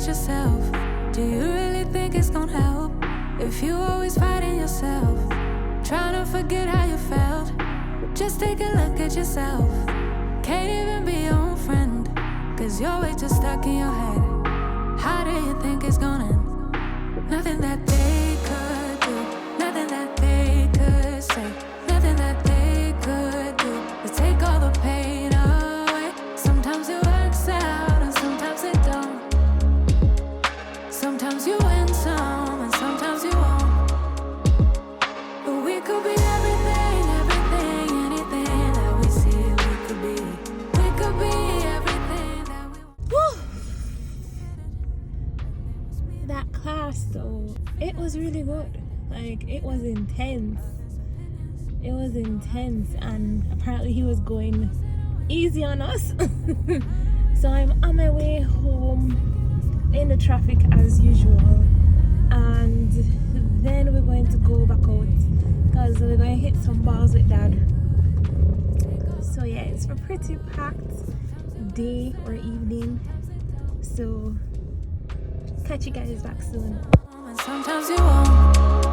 at yourself. Do you really think it's gonna help if you always fighting yourself, trying to forget how you felt? Just take a look at yourself. Can't even be your own friend, cause you're always just stuck in your head. How do you think it's gonna end? Nothing that they could do, nothing that they could say, nothing that they could do to take all the pain away. Sometimes it works out and sometimes it don't. Sometimes you win some and sometimes you won't. But we could be everything, everything, anything that we see we could be. We could be everything that we want. That class though, it was really good. Like, it was intense. It was intense, and apparently he was going easy on us. So I'm on my way home in the traffic as usual, and then we're going to go back out because we're going to hit some balls with Dad. So yeah, it's a pretty packed day or evening, so catch you guys back soon. Sometimes you won't.